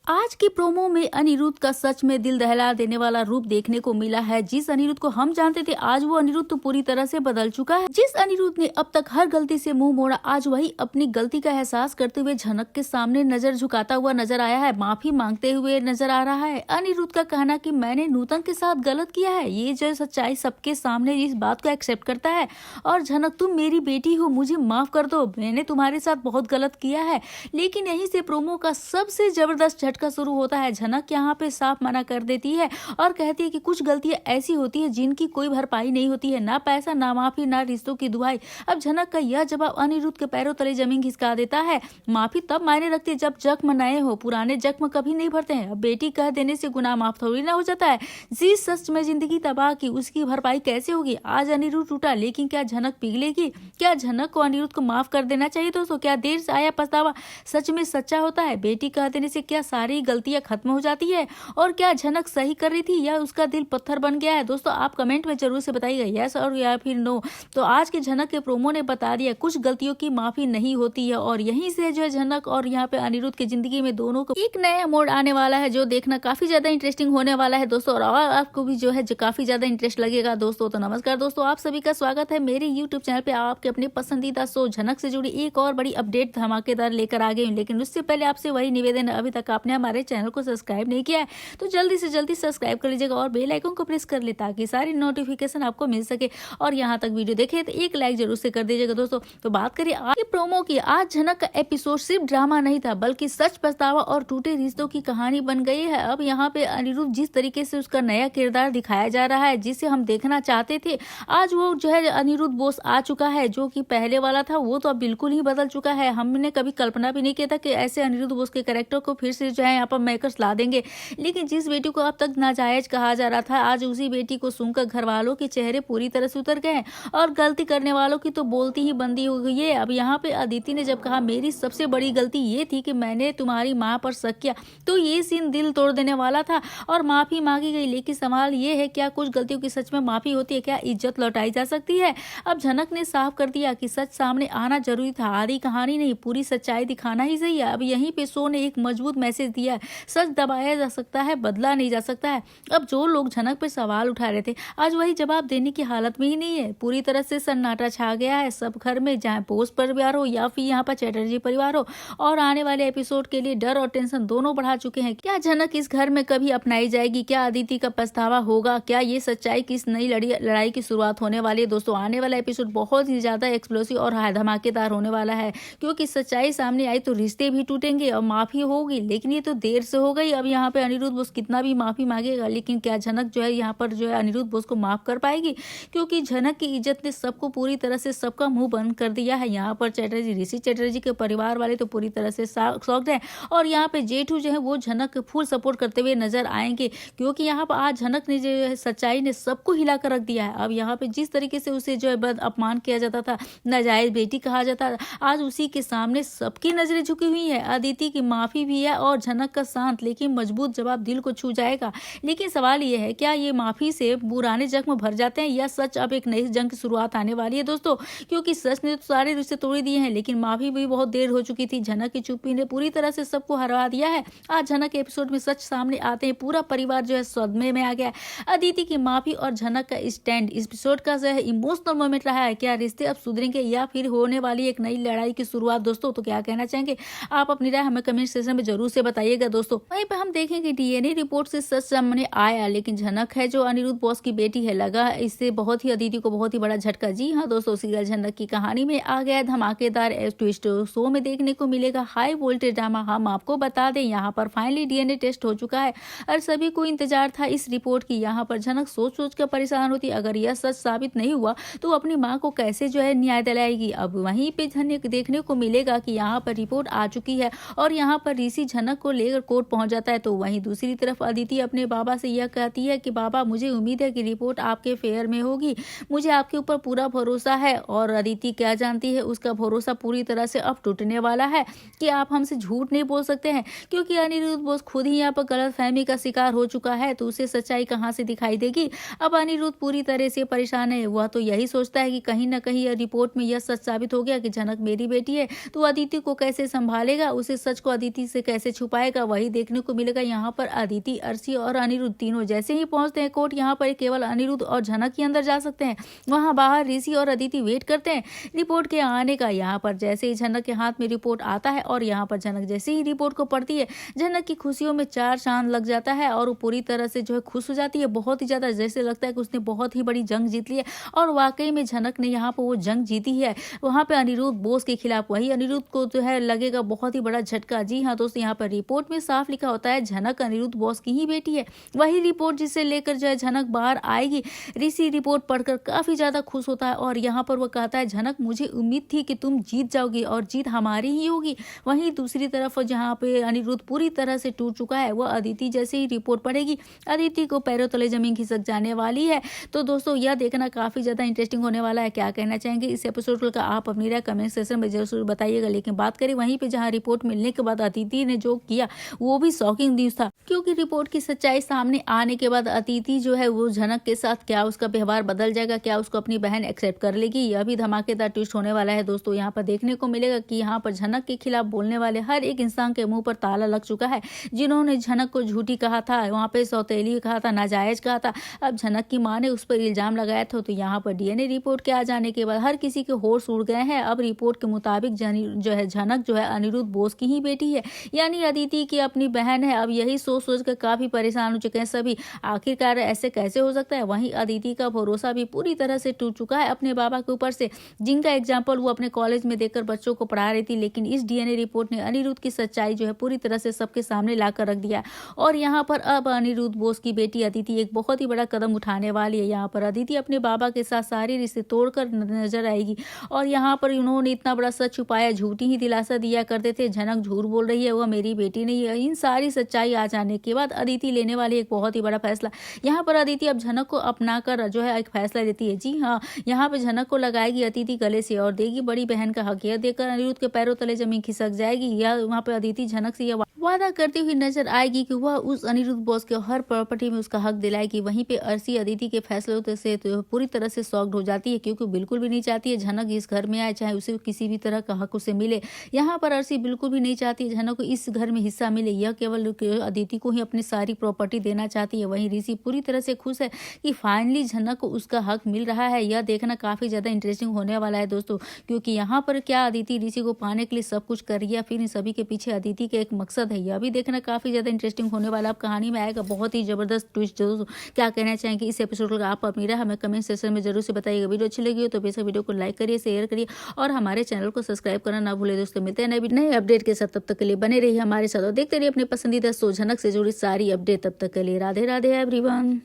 आज की प्रोमो में अनिरुद्ध का सच में दिल दहला देने वाला रूप देखने को मिला है। जिस अनिरुद्ध को हम जानते थे, आज वो अनिरुद्ध तो पूरी तरह से बदल चुका है। जिस अनिरुद्ध ने अब तक हर गलती से मुंह मोड़ा, आज वही अपनी गलती का एहसास करते हुए झनक के सामने नजर झुकाता हुआ नजर आया है, माफी मांगते हुए नजर आ रहा है। अनिरुद्ध का कहना कि मैंने नूतन के साथ गलत किया है, ये जो सच्चाई सबके सामने इस बात को एक्सेप्ट करता है। और झनक, तुम मेरी बेटी हो, मुझे माफ कर दो, मैंने तुम्हारे साथ बहुत गलत किया है। लेकिन यहीं से प्रोमो का सबसे जबरदस्त झटका शुरू होता है। झनक यहाँ पे साफ मना कर देती है और कहती है कि कुछ गलतियां ऐसी होती है जिनकी कोई भरपाई नहीं होती है, ना पैसा, ना माफी, ना रिश्तों की दुहाई। अब झनक का यह जवाब अनिरुद्ध के पैरों तले जमीन खिसका देता है। माफी तब मायने रखती है जब जख्म नए हो, पुराने जख्म कभी नहीं भरते हैं। अब बेटी कह देने से गुनाह माफ थोड़ी ना हो जाता है। जिस सच में जिंदगी तबाह की, उसकी भरपाई कैसे होगी? आज अनिरुद्ध टूटा, लेकिन क्या झनक पिघलेगी? क्या झनक को अनिरुद्ध को माफ कर देना चाहिए दोस्तों? क्या देर से आया पछतावा सच में सच्चा होता है? बेटी कह देने से क्या सारी गलतियां खत्म हो जाती है? और क्या झनक सही कर रही थी या उसका दिल पत्थर बन गया है? दोस्तों आप कमेंट में जरूर से बताइएगा यस और या फिर नो। तो आज के झनक के प्रोमो ने बता दिया कुछ गलतियों की माफी नहीं होती है, और यहीं से जो है झनक और यहाँ पे अनिरुद्ध की जिंदगी में दोनों को एक नया मोड़ आने वाला है, जो देखना काफी ज्यादा इंटरेस्टिंग होने वाला है दोस्तों। और आपको भी जो है काफी ज्यादा इंटरेस्ट लगेगा दोस्तों। तो नमस्कार दोस्तों, आप सभी का स्वागत है मेरे यूट्यूब चैनल पे। आपके अपने पसंदीदा शो झनक से जुड़ी एक और बड़ी अपडेट धमाकेदार लेकर आ गई हूँ। लेकिन उससे पहले आपसे वही निवेदन है, अभी तक आपने हमारे चैनल को सब्सक्राइब नहीं किया है तो जल्दी से जल्दी सब्सक्राइब कर लीजिएगा और बेल आइकन को प्रेस कर ले ताकि सारी नोटिफिकेशन आपको मिल सके। और यहाँ तक वीडियो देखे तो एक लाइक जरूर से कर दीजिएगा दोस्तों। तो बात करिए आज की प्रोमो की। आज झनक का एपिसोड सिर्फ ड्रामा नहीं था, बल्कि सच, पछतावा और टूटे रिश्तों की कहानी बन गई है। अब यहाँ पे अनिरुद्ध जिस तरीके से उसका नया किरदार दिखाया जा रहा है, जिसे हम देखना चाहते थे, आज वो जो है अनिरुद्ध बोस आ चुका है। जो कि पहले वाला था वो तो अब बिल्कुल ही बदल चुका है। हमने कभी कल्पना भी नहीं किया था कि ऐसे अनिरुद्ध बोस के कैरेक्टर को फिर से जो है यहाँ पर मेकर्स ला देंगे। लेकिन जिस बेटी को अब तक नाजायज कहा जा रहा था, आज उसी बेटी को सुनकर घर वालों के चेहरे पूरी तरह से उतर गए हैं और गलती करने वालों की तो बोलती ही बंदी हो गई है। अब यहाँ पे अदिति ने जब कहा मेरी सबसे बड़ी गलती ये थी कि मैंने तुम्हारी माँ पर शक किया, तो ये सीन दिल तोड़ देने वाला था और माफी मांगी गई। लेकिन सवाल ये है, क्या कुछ गलतियों की सच में माफी होती है? क्या इज्जत लौटाई जा सकती है? अब झनक ने साफ कर दिया कि सच सामने आना जरूरी था, आधी कहानी नहीं, पूरी सच्चाई दिखाना ही सही है। अब यहीं पे शो ने एक मजबूत मैसेज दिया है, सच दबाया जा सकता है, बदला नहीं जा सकता है। अब जो लोग झनक पे सवाल उठा रहे थे, आज वही जवाब देने की हालत में ही नहीं है। पूरी तरह से सन्नाटा छा गया है सब घर में, चाहे बोस परिवार हो या फिर यहाँ पर चैटर्जी परिवार हो। और आने वाले एपिसोड के लिए डर और टेंशन दोनों बढ़ा चुके हैं। क्या झनक इस घर में कभी अपनाई जाएगी? क्या अदिति का पछतावा होगा? क्या ये सच्चाई की इस नई लड़ाई की शुरुआत होने वाली है? दोस्तों आने वाला एपिसोड बहुत ही ज्यादा एक्सप्लोसिव और धमाकेदार होने वाला है, क्योंकि सच्चाई सामने आई तो रिश्ते भी टूटेंगे और माफी होगी। लेकिन ये तो देर से हो गई। अब यहाँ पे अनिरुद्ध बोस कितना भी माफी मांगेगा, लेकिन क्या झनक जो है यहाँ पर जो है अनिरुद्ध बोस को माफ कर पाएगी? क्योंकि झनक की इज्जत ने सबको पूरी तरह से सबका मुंह बंद कर दिया है। यहाँ पर चैटर्जी, ऋषि चैटर्जी के परिवार वाले तो पूरी तरह से शॉक्ड हैं। और यहाँ पे जेठू जो है वो झनक के फुल सपोर्ट करते हुए नजर आएंगे, क्योंकि यहाँ पर आज झनक ने जो है सच्चाई ने सबको हिला कर रख दिया है। अब यहाँ पे जिस तरीके से उसे जो है अपमान किया जाता था, नाजायज बेटी कहा जाता था, आज उसी के सामने सबकी नजरें झुकी हुई है। अदिति की माफी भी है और झनक का शांत लेकिन मजबूत जवाब दिल को छू जाएगा। लेकिन सवाल ये है, क्या ये माफी से पुराने जख्म भर जाते हैं या सच अब एक नई जंग की शुरुआत आने वाली है दोस्तों? क्योंकि सच ने तो सारे रिश्ते तोड़ दिए हैं, लेकिन माफी भी बहुत देर हो चुकी थी। झनक की चुप्पी ने पूरी तरह से सबको हरा दिया है। आज झनक के एपिसोड में सच सामने आते हैं, पूरा परिवार जो है सदमे में आ गया है। अदिति की माफी और झनक का स्टैंड इस एपिसोड का जो है इमोशनल मोमेंट रहा है। क्या रिश्ते अब सुधरेंगे या फिर होने वाली एक नई लड़ाई की शुरुआत? दोस्तों तो क्या कहना चाहेंगे आप? अपनी राय हमें कमेंट सेक्शन में जरूर से बताइएगा दोस्तों। वहीं पे हम देखेंगे डीएनए रिपोर्ट से सच सामने आया, लेकिन झनक है जो अनिरुद्ध बॉस की बेटी है, लगा इससे बहुत ही अदिति को बहुत ही बड़ा झटका। जी हाँ दोस्तों, सीरियल झनक की कहानी में आ गया धमाकेदार ट्विस्ट। शो में देखने को मिलेगा हाई वोल्टेज ड्रामा। हम आपको बता दें यहाँ पर फाइनली डीएनए टेस्ट हो चुका है और सभी को इंतजार था इस रिपोर्ट की। यहाँ पर झनक सोच सोच कर परेशान होती, अगर यह सच साबित नहीं हुआ तो अपनी माँ को कैसे जो है न्याय दिलाएगी। अब वहीं पे झनक देखने को मिलेगा कि यहाँ पर रिपोर्ट आ चुकी है और यहाँ पर ऋषि झनक को लेकर कोर्ट पहुंच जाता है। तो वहीं दूसरी तरफ अदिति अपने बाबा से यह कहती है कि बाबा, मुझे उम्मीद है कि रिपोर्ट आपके फेयर में होगी, मुझे आपके ऊपर पूरा भरोसा है। और अदिति क्या जानती है, उसका भरोसा पूरी तरह से अब टूटने वाला है कि आप हमसे झूठ नहीं बोल सकते हैं, क्योंकि अनिरुद्ध बोस खुद ही यहाँ पर गलतफहमी का शिकार हो चुका है। तो उसे सच्चाई कहाँ से दिखाई देगी? अब अनिरुद्ध पूरी तरह से परेशान है। वह तो यही सोचता है कि कहीं ना कहीं यह रिपोर्ट में यह सच साबित हो गया कि झनक मेरी बेटी है, तो अदिति को कैसे संभालेगा, उसे सच को अदिति से कैसे छुपा पाएगा वही देखने को मिलेगा। यहाँ पर अदिति, अर्शी और अनिरुद्ध तीनों जैसे ही पहुंचते हैं कोर्ट, यहाँ पर केवल अनिरुद्ध और झनक ही अंदर जा सकते हैं। वहां बाहर ऋषि और अदिति वेट करते हैं रिपोर्ट के आने का। यहाँ पर जैसे ही झनक के हाथ में रिपोर्ट आता है और यहाँ पर झनक जैसे ही रिपोर्ट को पढ़ती है, झनक की खुशियों में चार चांद लग जाता है और वो पूरी तरह से जो है खुश हो जाती है, बहुत ही ज्यादा, जैसे लगता है कि उसने बहुत ही बड़ी जंग जीत ली है। और वाकई में झनक ने यहाँ पर वो जंग जीती है, वहां पे अनिरुद्ध बोस के खिलाफ। वही अनिरुद्ध को जो है लगेगा बहुत ही बड़ा झटका। जी हाँ दोस्तों, यहाँ पर रिपोर्ट में साफ लिखा होता है झनक अनिरुद्ध बॉस की ही बेटी है। वही रिपोर्ट जिसे लेकर जो है झनक बाहर आएगी। ऋषि रिपोर्ट पढ़कर काफी ज्यादा खुश होता है और यहाँ पर वह कहता है झनक, मुझे उम्मीद थी कि तुम जीत जाओगी और जीत हमारी ही होगी। वहीं दूसरी तरफ जहाँ पे अनिरुद्ध पूरी तरह से टूट चुका है, वह अदिति जैसे ही रिपोर्ट पढ़ेगी, अदिति को पैरों तले जमीन खिसक जाने वाली है। तो दोस्तों यह देखना काफी ज्यादा इंटरेस्टिंग होने वाला है। क्या कहना चाहेंगे इस एपिसोड का आप अपनी राय कमेंट सेक्शन में जरूर बताइएगा। लेकिन बात करें वहीं पे जहां रिपोर्ट मिलने के बाद अदिति ने जो किया वो भी शॉकिंग न्यूज था, क्योंकि रिपोर्ट की सच्चाई सामने आने के बाद अदिति जो है वो झनक के साथ क्या उसका व्यवहार बदल जाएगा, क्या उसको अपनी बहन एक्सेप्ट कर लेगी, यह भी धमाकेदार ट्विस्ट होने वाला है। दोस्तों यहाँ पर देखने को मिलेगा कि यहाँ पर झनक के खिलाफ बोलने वाले हर एक इंसान के मुंह पर ताला लग चुका है। जिन्होंने झनक को झूठी कहा था, वहाँ पे सौतेली कहा था, नाजायज कहा था, अब झनक की माँ ने उस पर इल्जाम लगाया था। तो यहाँ पर डीएनए रिपोर्ट के आ जाने के बाद हर किसी के होश उड़ गए हैं। अब रिपोर्ट के मुताबिक जो है झनक जो है अनिरुद्ध बोस की ही बेटी है, यानी अदिति की अपनी बहन है। अब यही सोच सोच कर काफी परेशान हो चुके हैं सभी, आखिरकार ऐसे कैसे हो सकता है। वहीं अदिति का भरोसा भी पूरी तरह से टूट चुका है अपने बाबा के ऊपर से, जिनका एग्जाम्पल वो अपने कॉलेज में देकर बच्चों को पढ़ा रही थी। लेकिन इस डीएनए रिपोर्ट ने अनिरुद्ध की सच्चाई जो है पूरी तरह से सबके सामने लाकर रख दिया। और यहाँ पर अब अनिरुद्ध बोस की बेटी अदिति एक बहुत ही बड़ा कदम उठाने वाली है। यहाँ पर अदिति अपने बाबा के साथ सारे रिश्ते तोड़कर नजर आएगी। और यहाँ पर उन्होंने इतना बड़ा सच छुपाया, झूठी ही दिलासा दिया करते थे, झनक झूठ बोल रही है, वह मेरी बेटी नहीं है। इन सारी सच्चाई आ जाने के बाद अदिति लेने वाली एक बहुत ही बड़ा फैसला। यहाँ पर अदिति अब झनक को अपनाकर जो है एक फैसला लेती है। जी हाँ, यहाँ पे झनक को लगाएगी अदिति गले से और देगी बड़ी बहन का हक। यह देखकर अनिरुद्ध के पैरों तले जमीन खिसक जाएगी। या वहाँ पे अदिति झनक से यह वादा करती हुई नजर आएगी कि वह उस अनिरुद्ध बॉस के हर प्रॉपर्टी में उसका हक दिलाएगी। वहीं पे अर्शी अदिति के फैसले से तो पूरी तरह से शॉक्ड हो जाती है, क्योंकि बिल्कुल भी नहीं चाहती है झनक इस घर में आए, चाहे उसे किसी भी तरह का हक उसे मिले। यहाँ पर अर्शी बिल्कुल भी नहीं चाहती है झनक को इस घर में हिस्सा मिले, यह केवल अदिति को ही अपनी सारी प्रॉपर्टी देना चाहती है। वहीं ऋषि पूरी तरह से खुश है कि फाइनली झनक को उसका हक मिल रहा है। यह देखना काफी ज्यादा इंटरेस्टिंग होने वाला है दोस्तों, क्योंकि यहाँ पर क्या अदिति ऋषि को पाने के लिए सब कुछ कर रही है, फिर इन सभी के पीछे अदिति का एक मकसद है। यह भी देखना काफी ज्यादा इंटरेस्टिंग होने वाला। अब कहानी में आएगा बहुत ही जबरदस्त ट्विस्ट। दोस्तों क्या कहना चाहेंगे इस एपिसोड का आप अपनी राय हमें कमेंट सेक्शन में जरूर से बताइएगा। वीडियो अच्छी लगी हो तो बेशक वीडियो को लाइक करिए, शेयर करिए और हमारे चैनल को सब्सक्राइब करना ना भूले। दोस्तों मिलते हैं नए अपडेट के साथ, तब तक के लिए बने रहिए हमारे साथ और देखते रहिए अपने पसंदीदा शो झनक से जुड़ी सारी अपडेट। तब तक के लिए राधे राधे एवरीवन।